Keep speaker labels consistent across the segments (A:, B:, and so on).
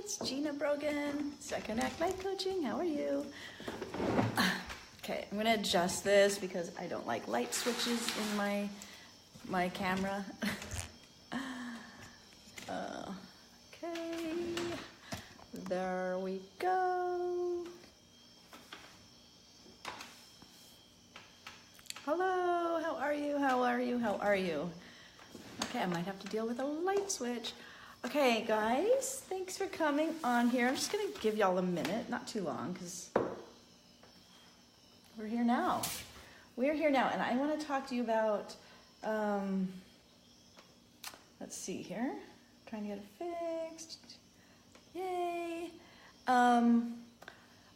A: it's Gina Brogan, Second Act Life Coaching. How are you? Okay, I'm gonna adjust this because I don't like light switches in my camera. Okay, there we go. Hello, how are you? How are you? How are you? Okay, I might have to deal with a light switch. Okay, guys, thanks for coming on here. I'm just gonna give y'all a minute, not too long, because we're here now. We're here now, and I want to talk to you about, let's see here. Trying to get it fixed. Yay. I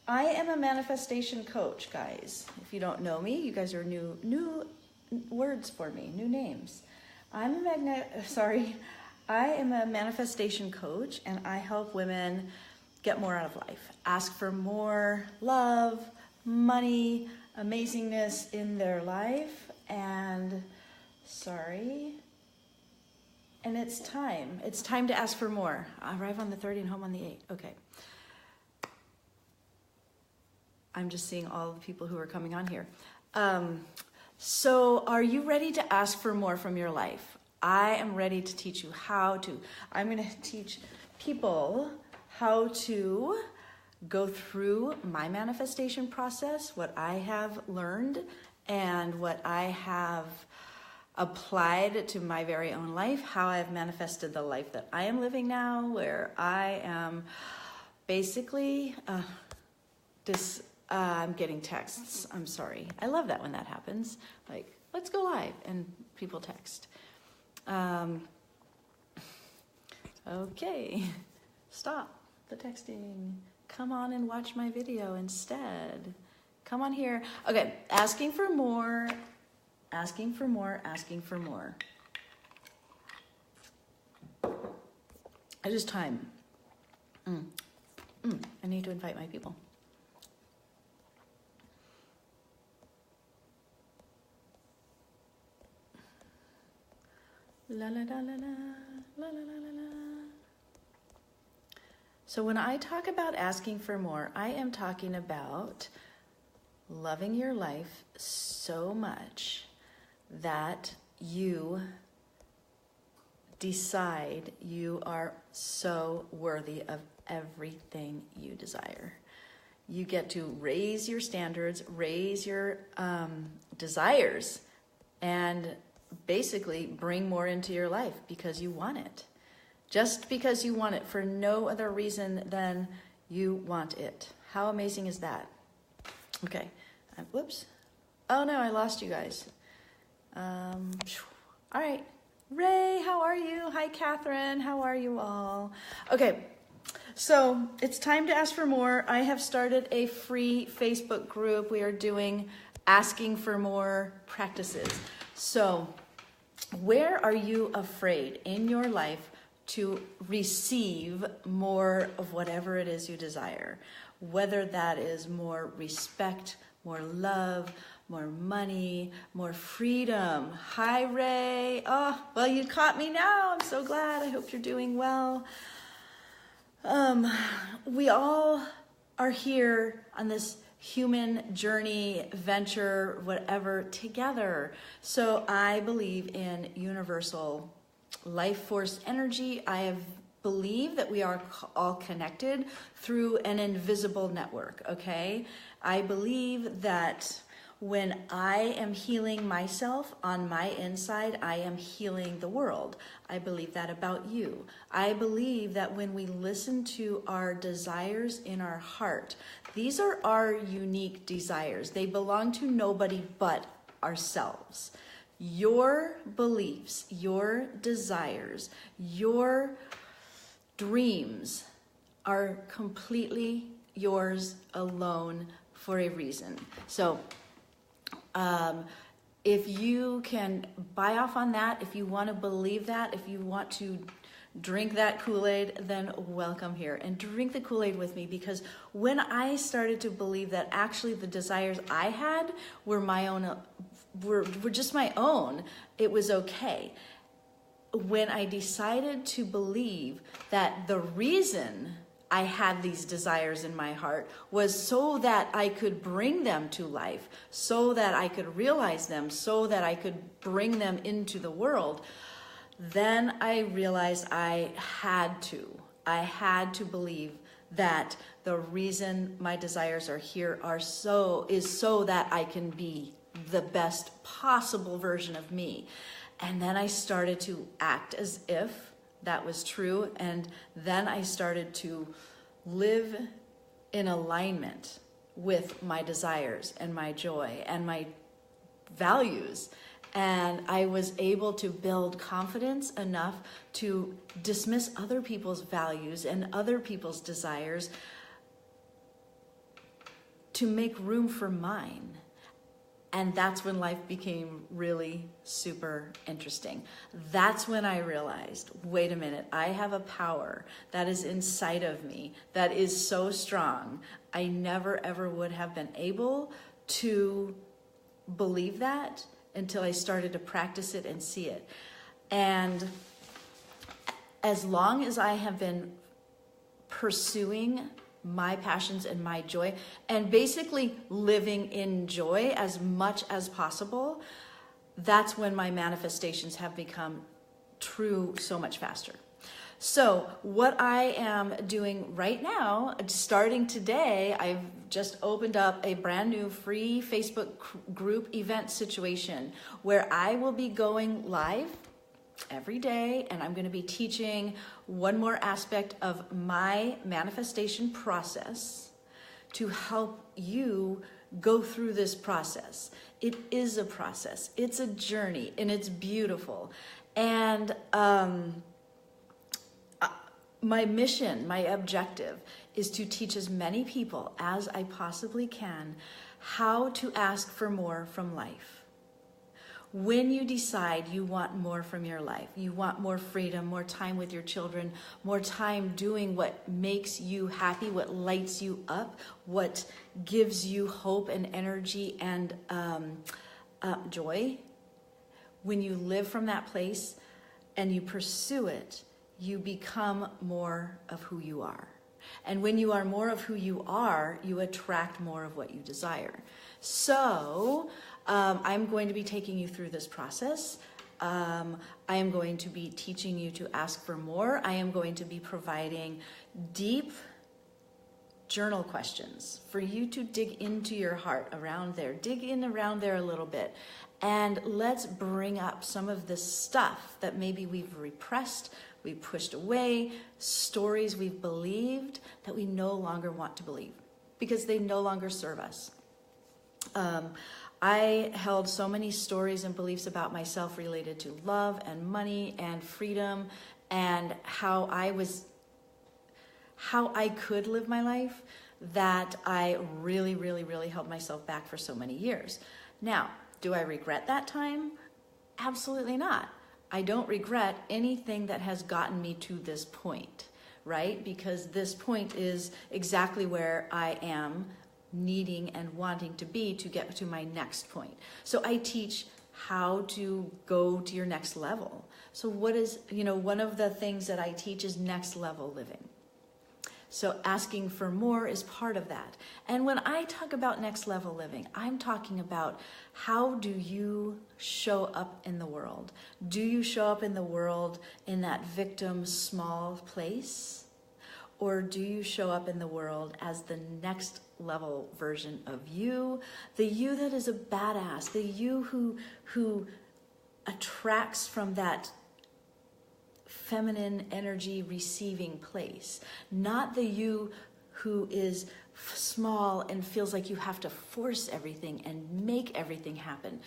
A: am a manifestation coach, guys. If you don't know me, you guys are new words for me, new names. I am a manifestation coach, and I help women get more out of life. Ask for more love, money, amazingness in their life, and it's time. It's time to ask for more. I arrive on the 30 and home on the 8. Okay. I'm just seeing all the people who are coming on here. So are you ready to ask for more from your life? I am ready to teach you how to. I'm going to teach people how to go through my manifestation process, what I have learned, and what I have applied to my very own life, how I've manifested the life that I am living now, where I am basically I'm getting texts. I'm sorry. I love that when that happens. Like, let's go live, and people text. Okay, stop the texting. Come on and watch my video instead. Come on here. Okay, asking for more, asking for more, asking for more. It is time. I need to invite my people. La la la la la la la la la. So when I talk about asking for more, I am talking about loving your life so much that you decide you are so worthy of everything you desire. You get to raise your standards, raise your desires, and basically bring more into your life because you want it. Just because you want it, for no other reason than you want it. How amazing is that? Okay, whoops. Oh no, I lost you guys. All right, Ray, how are you? Hi, Catherine, how are you all? Okay, so it's time to ask for more. I have started a free Facebook group. We are doing asking for more practices. So where are you afraid in your life to receive more of whatever it is you desire? Whether that is more respect, more love, more money, more freedom. Hi, Ray. Oh, well, you caught me now. I'm so glad. I hope you're doing well. We all are here on this human journey, venture, whatever, together. So I believe in universal life force energy. I believe that we are all connected through an invisible network, okay? I believe that when I am healing myself on my inside, I am healing the world. I believe that about you. I believe that when we listen to our desires in our heart, these are our unique desires. They belong to nobody but ourselves. Your beliefs, your desires, your dreams are completely yours alone for a reason. So if you can buy off on that, if you want to believe that, if you want to drink that Kool-Aid, then welcome here and drink the Kool-Aid with me, because when I started to believe that actually the desires I had were my own, were just my own, it was okay. When I decided to believe that the reason I had these desires in my heart was so that I could bring them to life, so that I could realize them, so that I could bring them into the world, then I realized I had to believe that the reason my desires are here is so that I can be the best possible version of me. And then I started to act as if that was true. And then I started to live in alignment with my desires and my joy and my values. And I was able to build confidence enough to dismiss other people's values and other people's desires to make room for mine. And that's when life became really super interesting. That's when I realized, wait a minute, I have a power that is inside of me that is so strong. I never ever would have been able to believe that until I started to practice it and see it. And as long as I have been pursuing my passions and my joy, and basically living in joy as much as possible, that's when my manifestations have become true so much faster. So what I am doing right now, starting today, I've just opened up a brand new free Facebook group event situation where I will be going live every day, and I'm going to be teaching one more aspect of my manifestation process to help you go through this process. It is a process, it's a journey, and it's beautiful. And my mission, my objective is to teach as many people as I possibly can how to ask for more from life. When you decide you want more from your life, you want more freedom, more time with your children, more time doing what makes you happy, what lights you up, what gives you hope and energy and joy, when you live from that place and you pursue it, you become more of who you are. And when you are more of who you are, you attract more of what you desire. So I'm going to be taking you through this process. I am going to be teaching you to ask for more. I am going to be providing deep journal questions for you to dig into your heart around there. Dig in around there a little bit. And let's bring up some of the stuff that maybe we've repressed, we've pushed away, stories we've believed that we no longer want to believe because they no longer serve us. I held so many stories and beliefs about myself related to love and money and freedom and how I could live my life that I really, really, really held myself back for so many years. Now, do I regret that time? Absolutely not. I don't regret anything that has gotten me to this point, right? Because this point is exactly where I am needing and wanting to be to get to my next point. So I teach how to go to your next level. So what is, one of the things that I teach is next level living. So asking for more is part of that. And when I talk about next level living, I'm talking about how do you show up in the world? Do you show up in the world in that victim small place? Or do you show up in the world as the next level version of you, the you that is a badass, the you who attracts from that feminine energy receiving place, not the you who is small and feels like you have to force everything and make everything happen.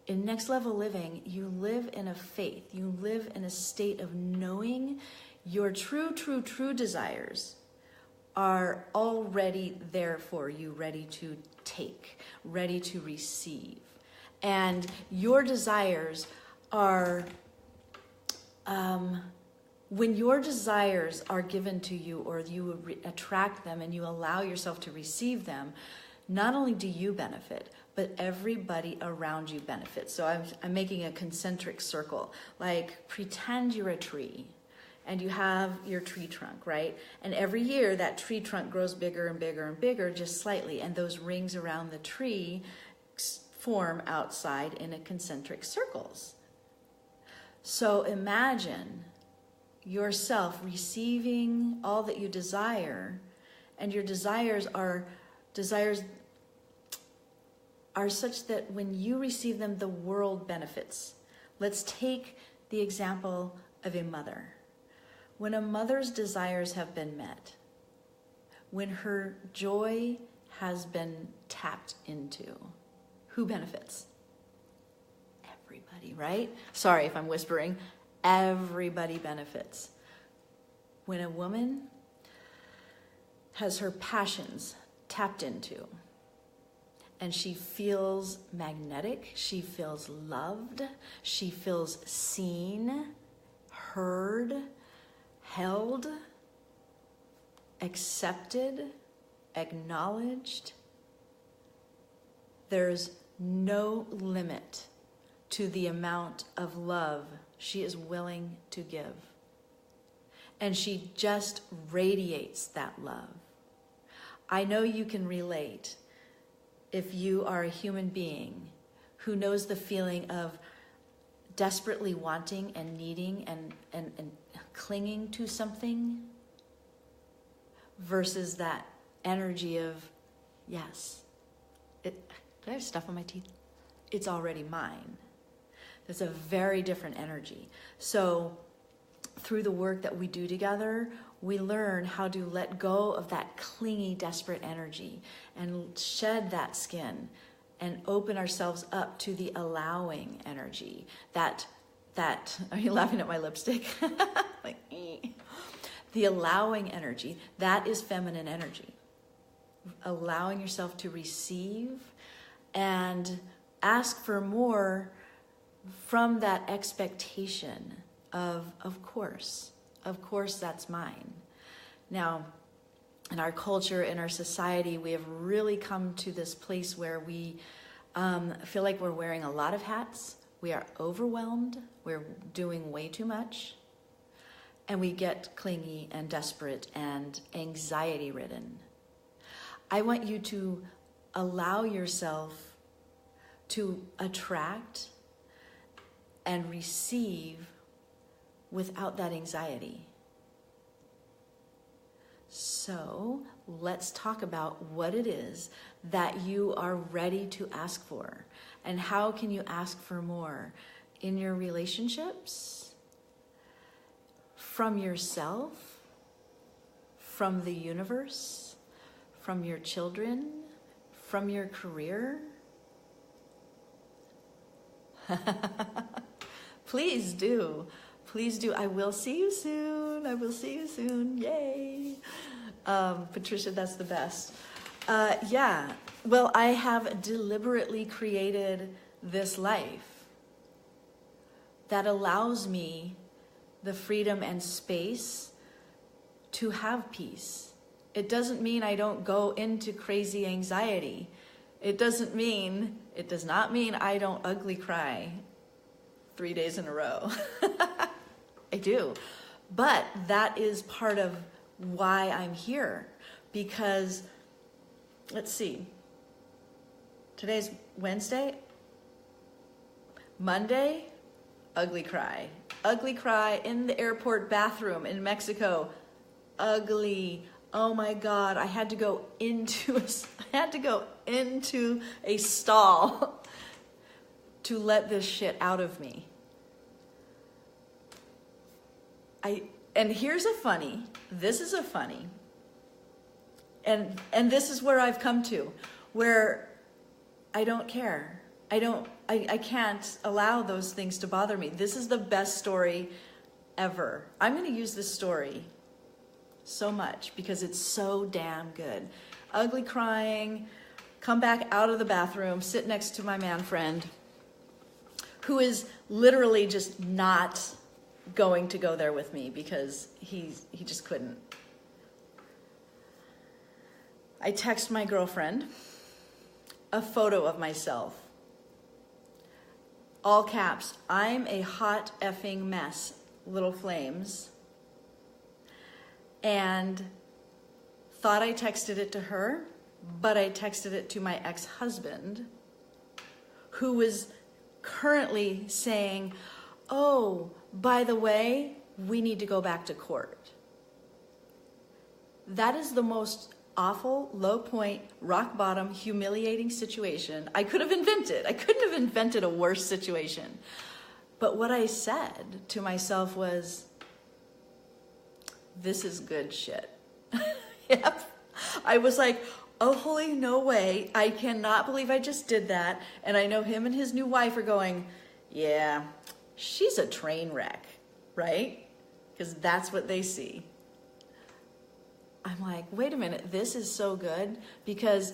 A: In next level living, you live in a faith, you live in a state of knowing your true desires are already there for you, ready to take, ready to receive. And your desires are, when your desires are given to you or you attract them and you allow yourself to receive them, not only do you benefit, but everybody around you benefits. So I'm making a concentric circle. Like, pretend you're a tree. and you have your tree trunk, right? And every year that tree trunk grows bigger and bigger and bigger, just slightly, and those rings around the tree form outside in a concentric circles. So imagine yourself receiving all that you desire, and your desires are such that when you receive them, the world benefits. Let's take the example of a mother. When a mother's desires have been met, when her joy has been tapped into, who benefits? Everybody, right? Sorry if I'm whispering. Everybody benefits. When a woman has her passions tapped into, and she feels magnetic, she feels loved, she feels seen, heard, held, accepted, acknowledged, there's no limit to the amount of love she is willing to give. And she just radiates that love. I know you can relate if you are a human being who knows the feeling of desperately wanting and needing and clinging to something versus that energy of, yes, did I have stuff on my teeth? It's already mine. That's a very different energy. So through the work that we do together, we learn how to let go of that clingy, desperate energy and shed that skin and open ourselves up to the allowing energy. That are you laughing at my lipstick? Like, the allowing energy, that is feminine energy. Allowing yourself to receive and ask for more from that expectation of course that's mine. Now, in our culture, in our society, we have really come to this place where we feel like we're wearing a lot of hats. We are overwhelmed. We're doing way too much. And we get clingy and desperate and anxiety-ridden. I want you to allow yourself to attract and receive without that anxiety. So let's talk about what it is that you are ready to ask for, and how can you ask for more in your relationships, from yourself, from the universe, from your children, from your career. Please do. Please do. I will see you soon. I will see you soon. Yay. Patricia, that's the best. Yeah. Well, I have deliberately created this life that allows me the freedom and space to have peace. It doesn't mean I don't go into crazy anxiety. It does not mean I don't ugly cry 3 days in a row. I do. But that is part of why I'm here. Because, let's see, today's Wednesday. Monday, ugly cry. Ugly cry in the airport bathroom in Mexico. Ugly. Oh my God, I had to go into a stall to let this shit out of me. And here's a funny, this is a funny, and this is where I've come to, where I don't care. I can't allow those things to bother me. This is the best story ever. I'm going to use this story so much because it's so damn good. Ugly crying, come back out of the bathroom, sit next to my man friend, who is literally just not going to go there with me because he just couldn't. I text my girlfriend a photo of myself. All caps, I'm a hot effing mess, little flames. and thought I texted it to her, but I texted it to my ex-husband, who was currently saying, oh, by the way, we need to go back to court. That is the most awful, low point, rock bottom, humiliating situation I could have invented. I couldn't have invented a worse situation. But what I said to myself was, this is good shit. Yep. I was like, oh, holy no way. I cannot believe I just did that. And I know him and his new wife are going, yeah, she's a train wreck, right? Because that's what they see. I'm like, wait a minute, this is so good, because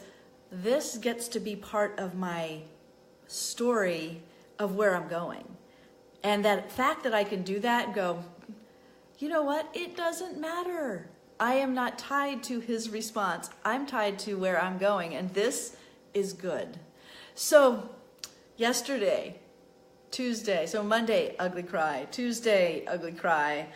A: this gets to be part of my story of where I'm going. And that fact that I can do that and go, you know what, it doesn't matter. I am not tied to his response. I'm tied to where I'm going, and this is good. So yesterday, Tuesday, so Monday, ugly cry, Tuesday, ugly cry,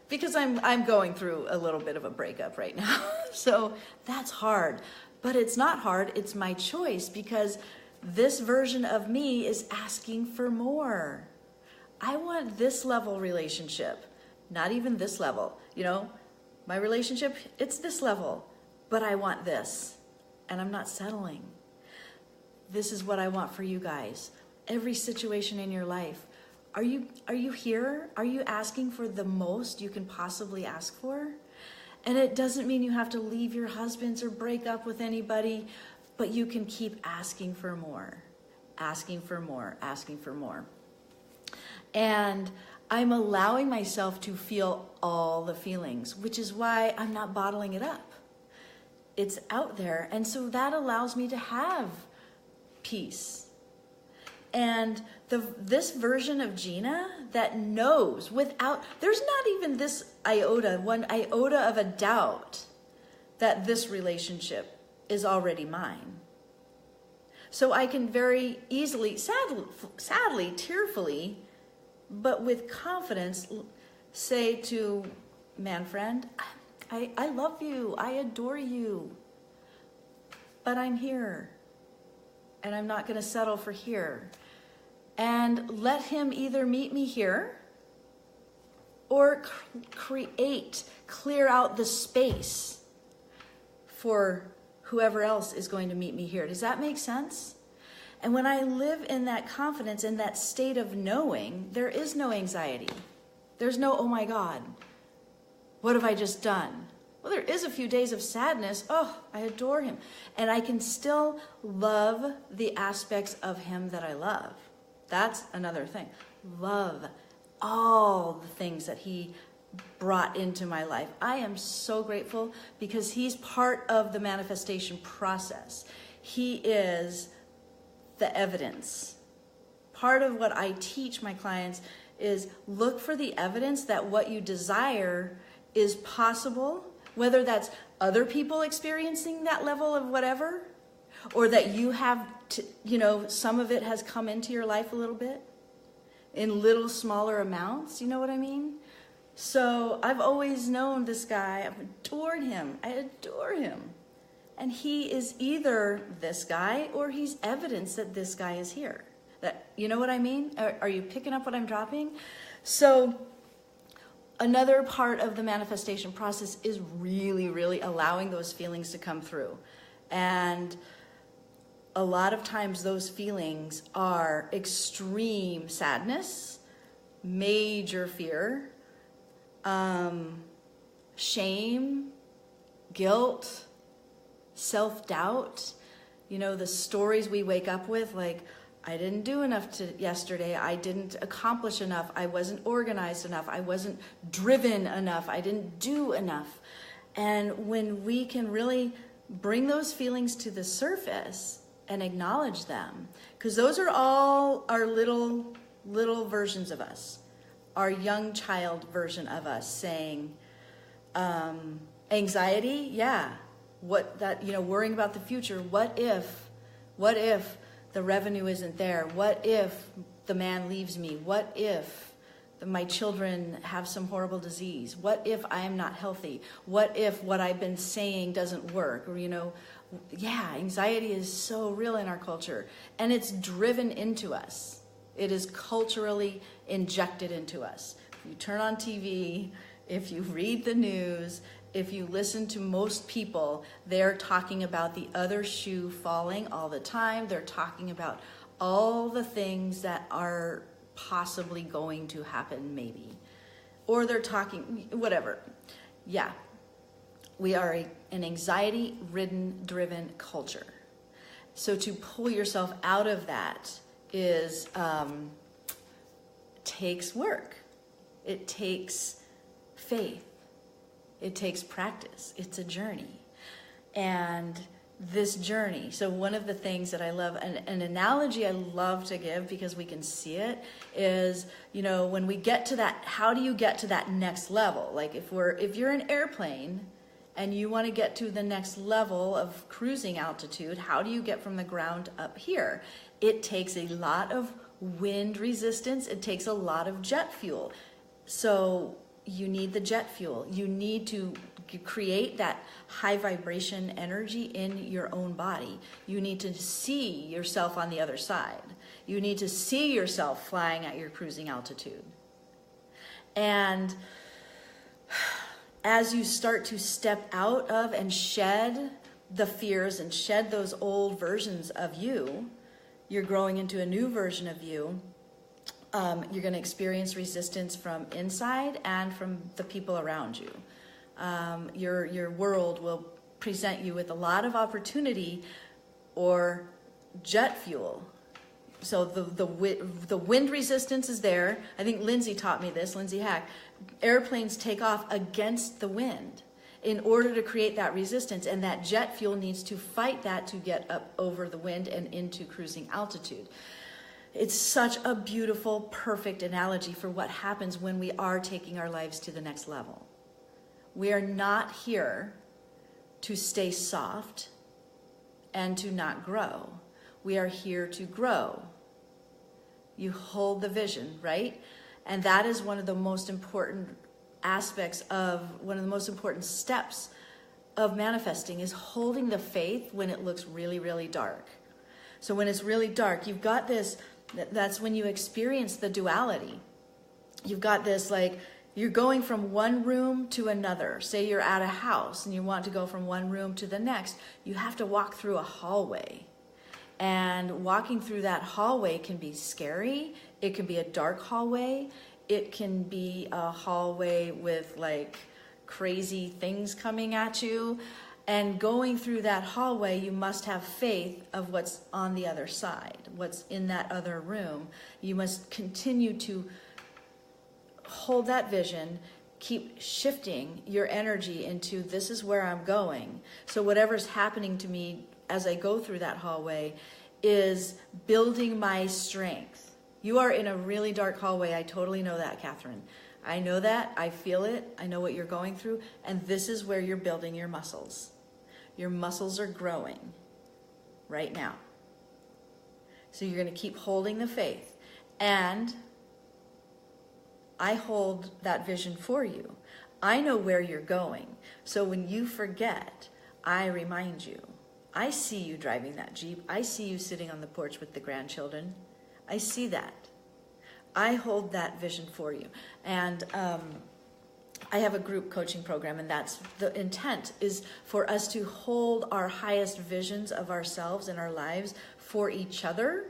A: because I'm going through a little bit of a breakup right now. So that's hard, but it's not hard. It's my choice, because this version of me is asking for more. I want this level relationship, not even this level. You know, my relationship, it's this level, but I want this, and I'm not settling. This is what I want for you guys. Every situation in your life. Are you here? Are you asking for the most you can possibly ask for? And it doesn't mean you have to leave your husbands or break up with anybody, but you can keep asking for more, asking for more, asking for more. And I'm allowing myself to feel all the feelings, which is why I'm not bottling it up. It's out there. And so that allows me to have peace. And this version of Gina that knows without, there's not even this one iota of a doubt that this relationship is already mine. So I can very easily, sadly, tearfully, but with confidence, say to man friend, I love you, I adore you, but I'm here, and I'm not going to settle for here. And let him either meet me here or clear out the space for whoever else is going to meet me here. Does that make sense? And when I live in that confidence, in that state of knowing, there is no anxiety. There's no, oh my God, what have I just done? Well, there is a few days of sadness. Oh, I adore him. And I can still love the aspects of him that I love. That's another thing. Love all the things that he brought into my life. I am so grateful because he's part of the manifestation process. He is the evidence. Part of what I teach my clients is look for the evidence that what you desire is possible, whether that's other people experiencing that level of whatever, or that you have to, some of it has come into your life a little bit in little smaller amounts. You know what I mean? So I've always known this guy. I've adored him. I adore him. And he is either this guy or he's evidence that this guy is here. That, you know what I mean? Are you picking up what I'm dropping? So another part of the manifestation process is really, really allowing those feelings to come through. And a lot of times those feelings are extreme sadness, major fear, shame, guilt, self-doubt. The stories we wake up with, like, I didn't do enough yesterday. I didn't accomplish enough. I wasn't organized enough. I wasn't driven enough. I didn't do enough. And when we can really bring those feelings to the surface and acknowledge them, because those are all our little versions of us, our young child version of us saying, anxiety, yeah, worrying about the future. What if the revenue isn't there? What if the man leaves me? What if my children have some horrible disease? What if I am not healthy? What if what I've been saying doesn't work? Or, yeah, anxiety is so real in our culture, and it's driven into us. It is culturally injected into us. If you turn on TV, if you read the news, if you listen to most people, they're talking about the other shoe falling all the time. They're talking about all the things that are possibly going to happen, maybe. Or they're talking, whatever. Yeah. We are an anxiety-ridden, driven culture. So to pull yourself out of that is takes work. It takes faith. It takes practice. It's a journey. And this journey, so one of the things that I love, an analogy I love to give because we can see it, is, when we get to that, how do you get to that next level? Like if you're an airplane and you want to get to the next level of cruising altitude, how do you get from the ground up here? It takes a lot of wind resistance. It takes a lot of jet fuel. So you need the jet fuel. You need to create that high vibration energy in your own body. You need to see yourself on the other side. You need to see yourself flying at your cruising altitude. And as you start to step out of and shed the fears and shed those old versions of you, you're growing into a new version of you. You're going to experience resistance from inside and from the people around you. Your world will present you with a lot of opportunity or jet fuel. So the wind resistance is there. I think Lindsay taught me this, Lindsay Hack. Airplanes take off against the wind in order to create that resistance, and that jet fuel needs to fight that to get up over the wind and into cruising altitude. It's such a beautiful, perfect analogy for what happens when we are taking our lives to the next level. We are not here to stay soft and to not grow. We are here to grow. You hold the vision, right? And that is one of the most important aspects of, one of the most important steps of manifesting, is holding the faith when it looks really, really dark. So when it's really dark, you've got this, that's when you experience the duality. You've got this, like, you're going from one room to another. Say you're at a house and you want to go from one room to the next. You have to walk through a hallway. And walking through that hallway can be scary. It can be a dark hallway. It can be a hallway with like crazy things coming at you. And going through that hallway, you must have faith of what's on the other side, what's in that other room. You must continue to hold that vision, keep shifting your energy into, this is where I'm going. So whatever's happening to me as I go through that hallway is building my strength. You are in a really dark hallway. I totally know that, Catherine. I know that. I feel it. I know what you're going through. And this is where you're building your muscles. Your muscles are growing right now. So you're going to keep holding the faith. And I hold that vision for you. I know where you're going. So when you forget, I remind you. I see you driving that Jeep. I see you sitting on the porch with the grandchildren. I see that. I hold that vision for you. And I have a group coaching program, and that's the intent, is for us to hold our highest visions of ourselves and our lives for each other,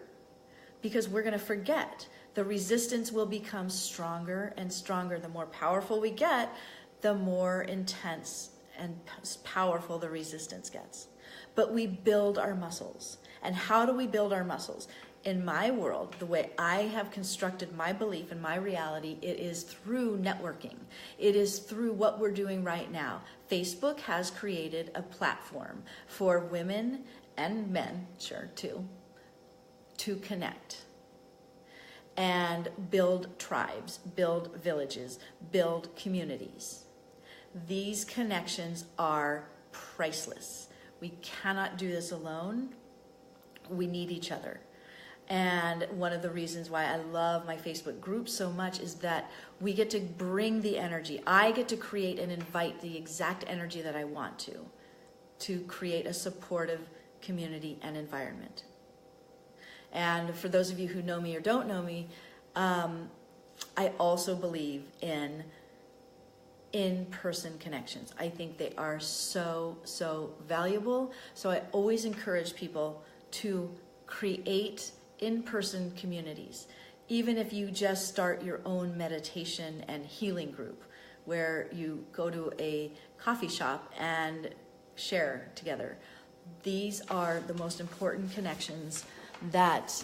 A: because we're going to forget. The resistance will become stronger and stronger. The more powerful we get, the more intense and powerful the resistance gets. But we build our muscles. And how do we build our muscles? In my world, the way I have constructed my belief and my reality, it is through networking. It is through what we're doing right now. Facebook has created a platform for women and men, sure, too, to connect and build tribes, build villages, build communities. These connections are priceless. We cannot do this alone. We need each other. And one of the reasons why I love my Facebook group so much is that we get to bring the energy. I get to create and invite the exact energy that I want to create a supportive community and environment. And for those of you who know me or don't know me, I also believe in-person connections. I think they are so, so valuable. So I always encourage people to create in-person communities, even if you just start your own meditation and healing group where you go to a coffee shop and share together. These are the most important connections that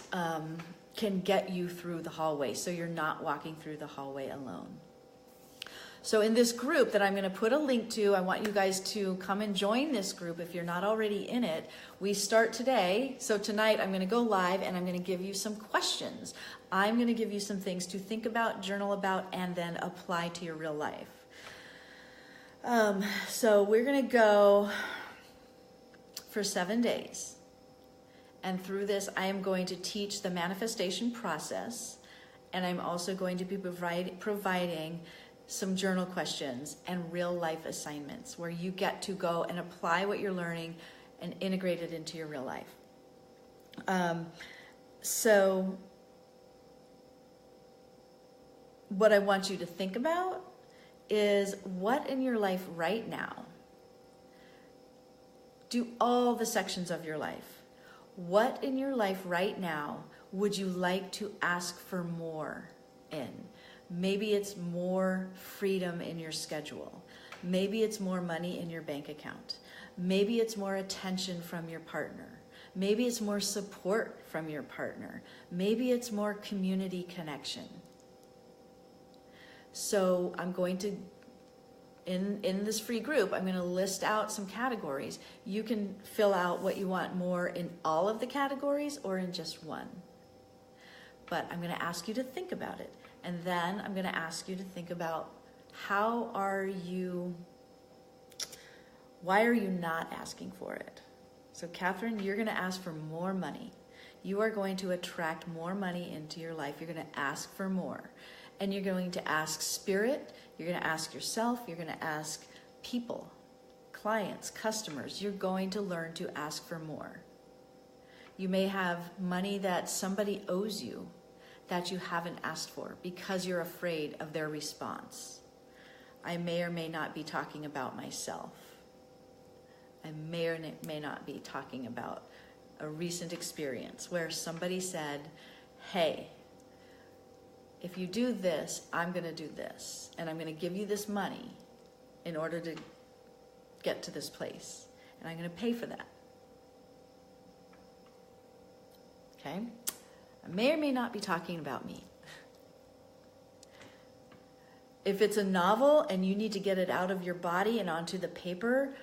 A: can get you through the hallway, so you're not walking through the hallway alone. So in this group that I'm going to put a link to, I want you guys to come and join this group if you're not already in it. We start today. So tonight I'm going to go live and I'm going to give you some questions. I'm going to give you some things to think about, journal about, and then apply to your real life. So we're going to go for 7 days. And through this, I am going to teach the manifestation process. And I'm also going to be providing some journal questions and real life assignments where you get to go and apply what you're learning and integrate it into your real life. So what I want you to think about is what in your life right now, do all the sections of your life, what in your life right now would you like to ask for more in? Maybe it's more freedom in your schedule. Maybe it's more money in your bank account. Maybe it's more attention from your partner. Maybe it's more support from your partner. Maybe it's more community connection. So I'm going to, in this free group, I'm going to list out some categories. You can fill out what you want more in all of the categories or in just one. But I'm going to ask you to think about it. And then I'm going to ask you to think about why are you not asking for it? So Catherine, you're going to ask for more money. You are going to attract more money into your life. You're going to ask for more. And you're going to ask spirit. You're going to ask yourself. You're going to ask people, clients, customers. You're going to learn to ask for more. You may have money that somebody owes you that you haven't asked for because you're afraid of their response. I may or may not be talking about myself. I may or may not be talking about a recent experience where somebody said, hey, if you do this, I'm going to do this, and I'm going to give you this money in order to get to this place, and I'm going to pay for that. Okay? I may or may not be talking about me. If it's a novel and you need to get it out of your body and onto the paper,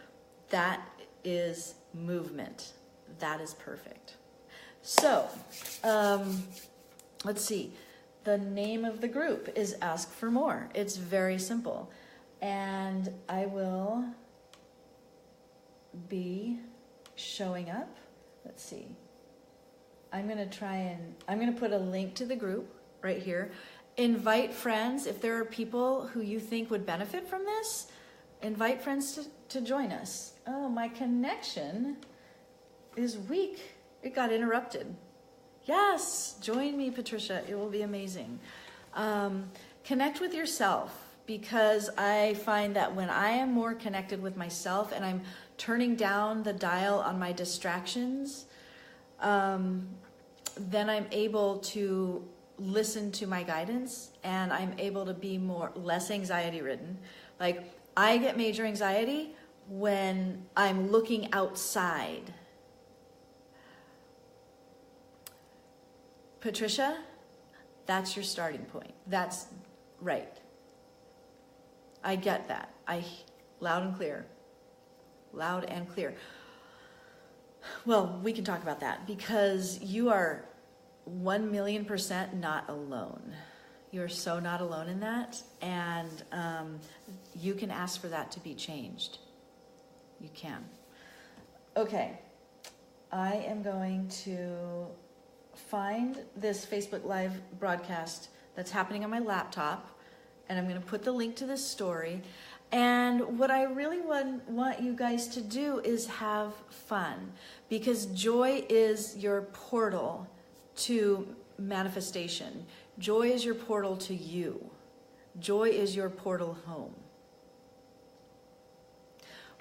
A: that is movement. That is perfect. So, let's see. The name of the group is Ask for More. It's very simple. And I will be showing up. Let's see. I'm going to put a link to the group right here. Invite friends. If there are people who you think would benefit from this, invite friends to join us. Oh, my connection is weak. It got interrupted. Yes, join me, Patricia. It will be amazing. Connect with yourself, because I find that when I am more connected with myself and I'm turning down the dial on my distractions, then I'm able to listen to my guidance, and I'm able to be less anxiety ridden. Like, I get major anxiety when I'm looking outside. Patricia, that's your starting point. That's right. I get that. Loud and clear. Loud and clear. Well, we can talk about that, because you are 1,000,000% not alone. You're so not alone in that, and you can ask for that to be changed. You can. Okay, I am going to find this Facebook Live broadcast that's happening on my laptop, and I'm going to put the link to this story. And what I really want you guys to do is have fun, because joy is your portal to manifestation. Joy is your portal to you. Joy is your portal home.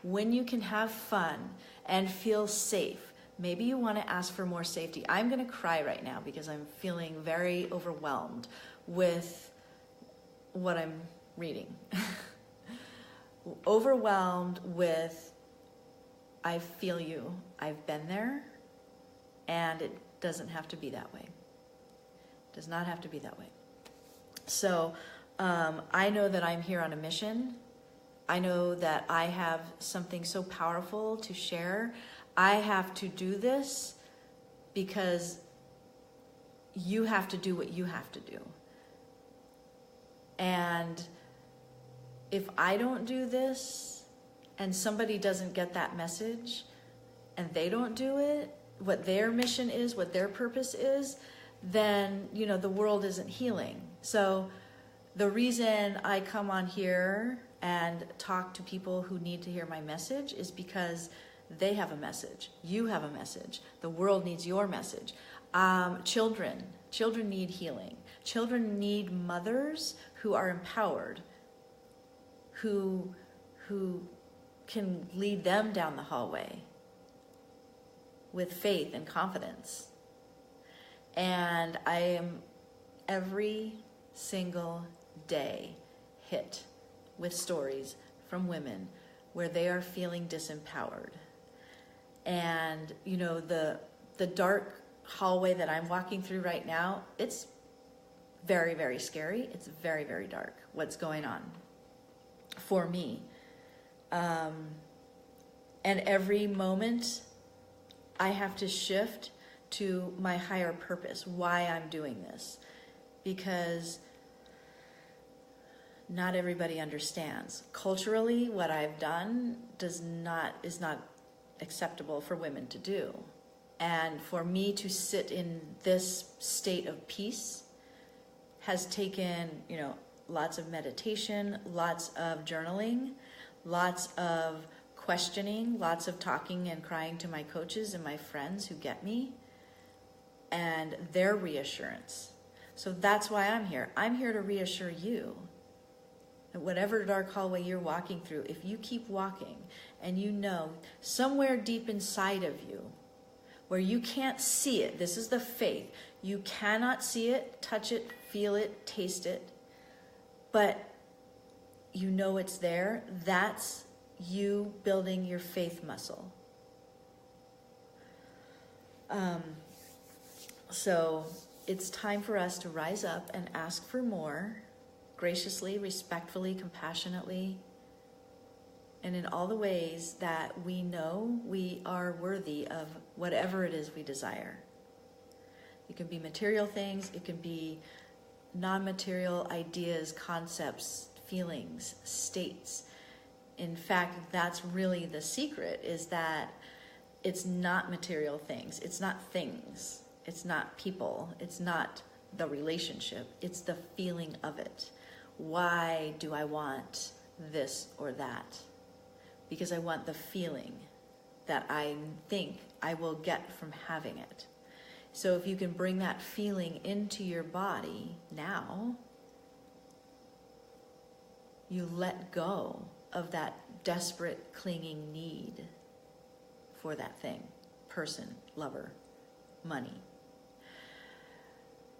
A: When you can have fun and feel safe, maybe you want to ask for more safety. I'm going to cry right now because I'm feeling very overwhelmed with what I'm reading. Overwhelmed with, I feel you, I've been there, and it doesn't have to be that way. It does not have to be that way. So I know that I'm here on a mission. I know that I have something so powerful to share. I have to do this because you have to do what you have to do. And if I don't do this and somebody doesn't get that message and they don't do it, what their mission is, what their purpose is, then, the world isn't healing. So the reason I come on here and talk to people who need to hear my message is because they have a message. You have a message. The world needs your message. Children need healing. Children need mothers who are empowered, who can lead them down the hallway with faith and confidence. And I am every single day hit with stories from women where they are feeling disempowered. And, the dark hallway that I'm walking through right now, it's very, very scary. It's very, very dark what's going on for me. And every moment I have to shift to my higher purpose, why I'm doing this. Because not everybody understands. Culturally, what I've done is not acceptable for women to do. And for me to sit in this state of peace has taken, lots of meditation, lots of journaling, lots of questioning, lots of talking and crying to my coaches and my friends who get me, and their reassurance. So that's why I'm here. I'm here to reassure you. Whatever dark hallway you're walking through, if you keep walking and somewhere deep inside of you where you can't see it, this is the faith, you cannot see it, touch it, feel it, taste it, but it's there, that's you building your faith muscle. So it's time for us to rise up and ask for more, graciously, respectfully, compassionately, and in all the ways that we know we are worthy of whatever it is we desire. It can be material things, it can be non-material ideas, concepts, feelings, states. In fact, that's really the secret, is that it's not material things, it's not things, it's not people, it's not the relationship, it's the feeling of it. Why do I want this or that? Because I want the feeling that I think I will get from having it. So if you can bring that feeling into your body now, you let go of that desperate, clinging need for that thing, person, lover, money.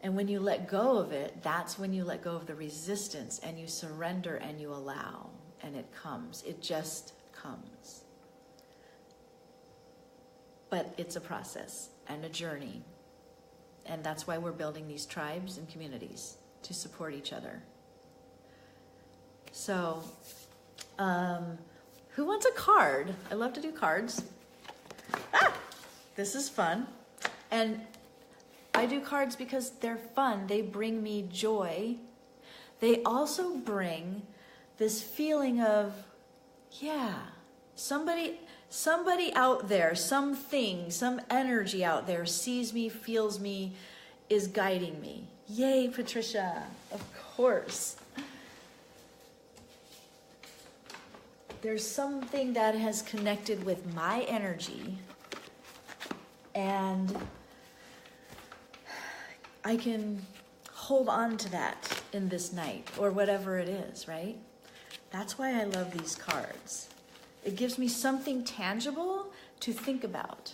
A: And when you let go of it, that's when you let go of the resistance and you surrender and you allow, and it comes. It just comes. But it's a process and a journey. And that's why we're building these tribes and communities, to support each other. So, who wants a card? I love to do cards. This is fun. And I do cards because they're fun. They bring me joy. They also bring this feeling of, yeah, Somebody out there, something, some energy out there sees me, feels me, is guiding me. Yay, Patricia, of course. There's something that has connected with my energy, and I can hold on to that in this night or whatever it is, right? That's why I love these cards. It gives me something tangible to think about,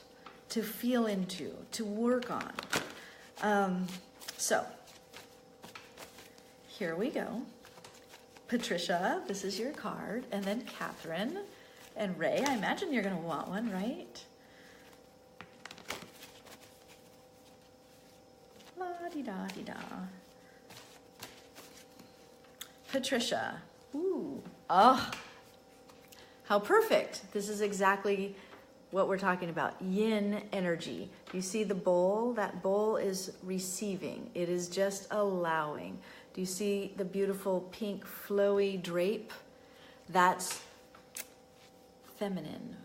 A: to feel into, to work on. So, here we go. Patricia, this is your card, and then Catherine and Ray. I imagine you're going to want one, right? La-di-da-di-da. Patricia. Ooh. Oh, how perfect. This is exactly what we're talking about. Yin energy. You see the bowl? That bowl is receiving. It is just allowing. Do you see the beautiful pink flowy drape? That's feminine.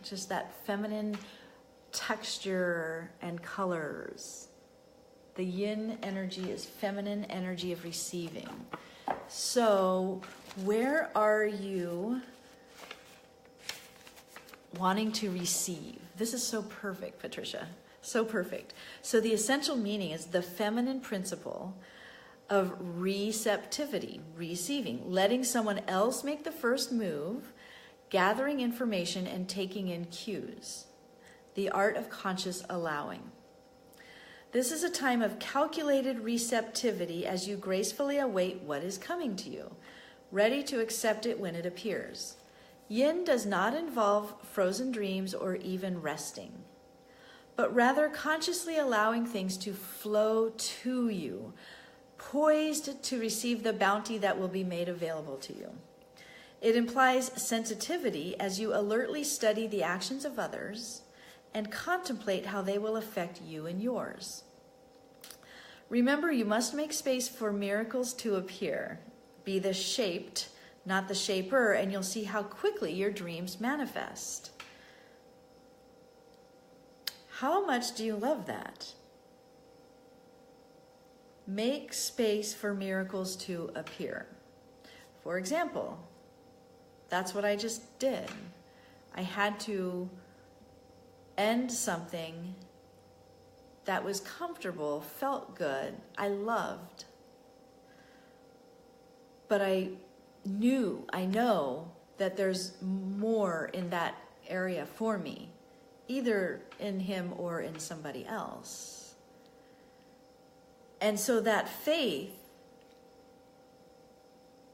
A: Just that feminine texture and colors. The yin energy is feminine energy of receiving. So where are you wanting to receive? This is so perfect, Patricia. So perfect. So the essential meaning is the feminine principle of receptivity, receiving, letting someone else make the first move, gathering information and taking in cues. The art of conscious allowing. This is a time of calculated receptivity as you gracefully await what is coming to you, ready to accept it when it appears. Yin does not involve frozen dreams or even resting, but rather consciously allowing things to flow to you, poised to receive the bounty that will be made available to you. It implies sensitivity as you alertly study the actions of others and contemplate how they will affect you and yours. Remember, you must make space for miracles to appear. Be the shaped, not the shaper, and you'll see how quickly your dreams manifest. How much do you love that? Make space for miracles to appear. For example, that's what I just did. I had to end something that was comfortable, felt good, I loved. But I know that there's more in that area for me, either in him or in somebody else. And so that faith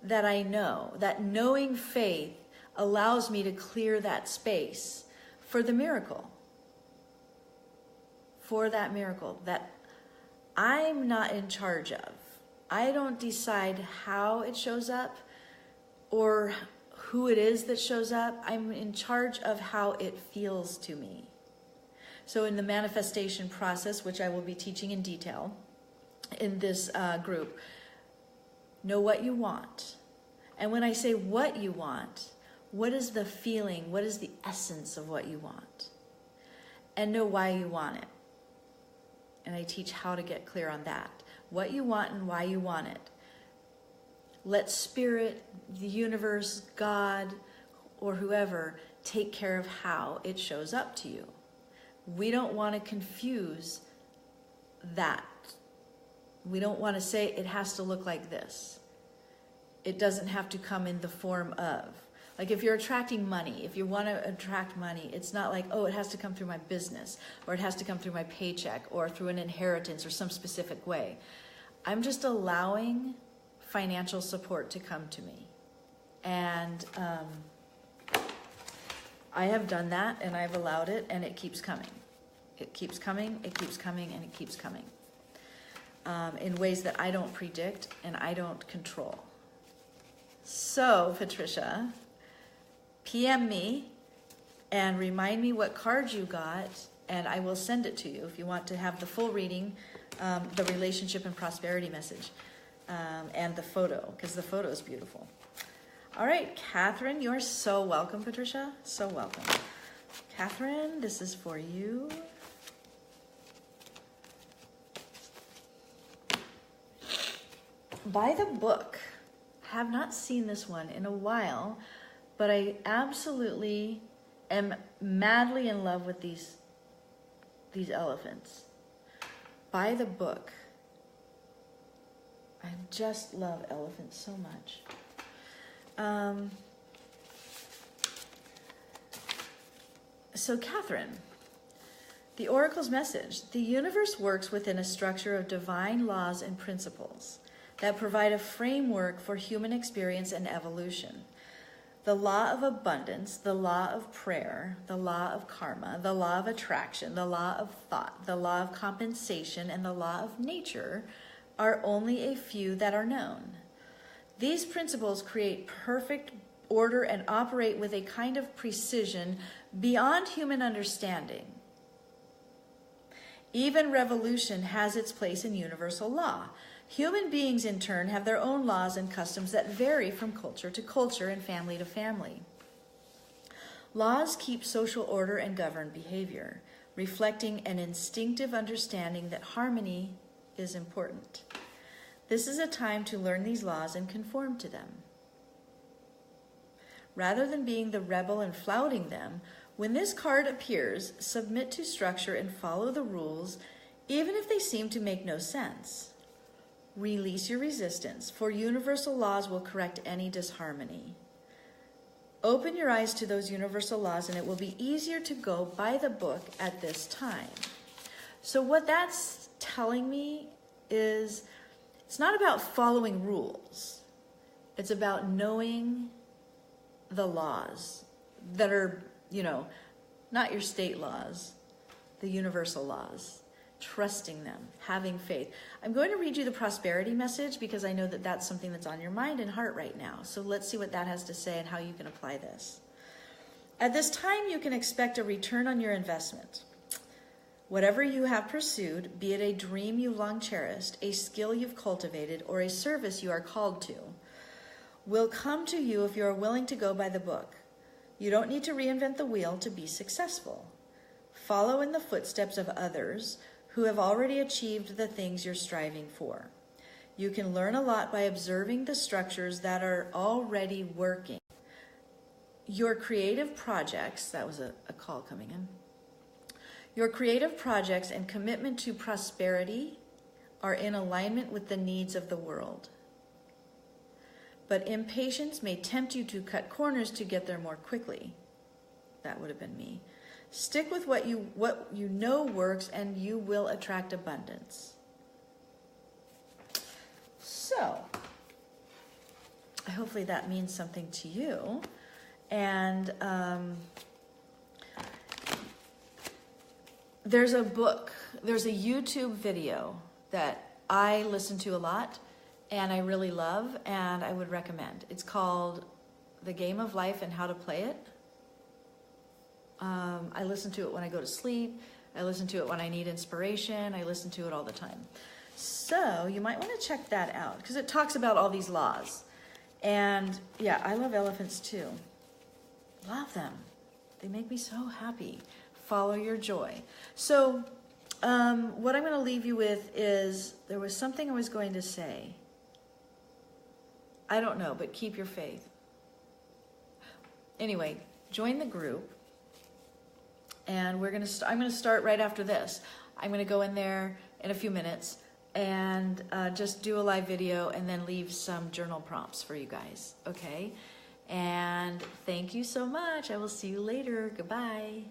A: that I know, that knowing faith allows me to clear that space for the miracle. For that miracle that I'm not in charge of. I don't decide how it shows up or who it is that shows up. I'm in charge of how it feels to me. So in the manifestation process, which I will be teaching in detail in this group, know what you want. And when I say what you want, what is the feeling? What is the essence of what you want? And know why you want it. And I teach how to get clear on that. What you want and why you want it. Let spirit, the universe, God, or whoever take care of how it shows up to you. We don't want to confuse that. We don't want to say it has to look like this. It doesn't have to come in the form of. Like if you're attracting money, if you want to attract money, it's not like, oh, it has to come through my business, or it has to come through my paycheck, or through an inheritance, or some specific way. I'm just allowing financial support to come to me. And I have done that, and I've allowed it, and it keeps coming. It keeps coming, it keeps coming, and it keeps coming. In ways that I don't predict and I don't control. So, Patricia, PM me and remind me what card you got, and I will send it to you if you want to have the full reading, the relationship and prosperity message, and the photo, because the photo is beautiful. All right, Catherine, you're so welcome, Patricia. So welcome. Catherine, this is for you. By the book. Have not seen this one in a while, but I absolutely am madly in love with these elephants. By the book. I just love elephants so much. So Catherine, the oracle's message: the universe works within a structure of divine laws and principles that provide a framework for human experience and evolution. The law of abundance, the law of prayer, the law of karma, the law of attraction, the law of thought, the law of compensation, and the law of nature are only a few that are known. These principles create perfect order and operate with a kind of precision beyond human understanding. Even revolution has its place in universal law. Human beings, in turn, have their own laws and customs that vary from culture to culture and family to family. Laws keep social order and govern behavior, reflecting an instinctive understanding that harmony is important. This is a time to learn these laws and conform to them. Rather than being the rebel and flouting them, when this card appears, submit to structure and follow the rules, even if they seem to make no sense. Release your resistance, for universal laws will correct any disharmony. Open your eyes to those universal laws, and it will be easier to go by the book at this time. So what that's telling me is it's not about following rules. It's about knowing the laws that are, not your state laws, the universal laws, trusting them, having faith. I'm going to read you the prosperity message because I know that that's something that's on your mind and heart right now. So let's see what that has to say and how you can apply this. At this time, you can expect a return on your investment. Whatever you have pursued, be it a dream you've long cherished, a skill you've cultivated, or a service you are called to, will come to you if you are willing to go by the book. You don't need to reinvent the wheel to be successful. Follow in the footsteps of others who have already achieved the things you're striving for. You can learn a lot by observing the structures that are already working. Your creative projects, that was a call coming in. Your creative projects and commitment to prosperity are in alignment with the needs of the world. But impatience may tempt you to cut corners to get there more quickly. That would have been me. Stick with what you know works, and you will attract abundance. So, hopefully that means something to you. And there's a book, there's a YouTube video that I listen to a lot and I really love and I would recommend. It's called The Game of Life and How to Play It. I listen to it when I go to sleep. I listen to it when I need inspiration. I listen to it all the time. So you might want to check that out because it talks about all these laws. And yeah, I love elephants too. Love them. They make me so happy. Follow your joy. So what I'm going to leave you with is, there was something I was going to say. I don't know, but keep your faith. Anyway, join the group. And I'm going to start right after this. I'm going to go in there in a few minutes and just do a live video and then leave some journal prompts for you guys. Okay? And thank you so much. I will see you later. Goodbye.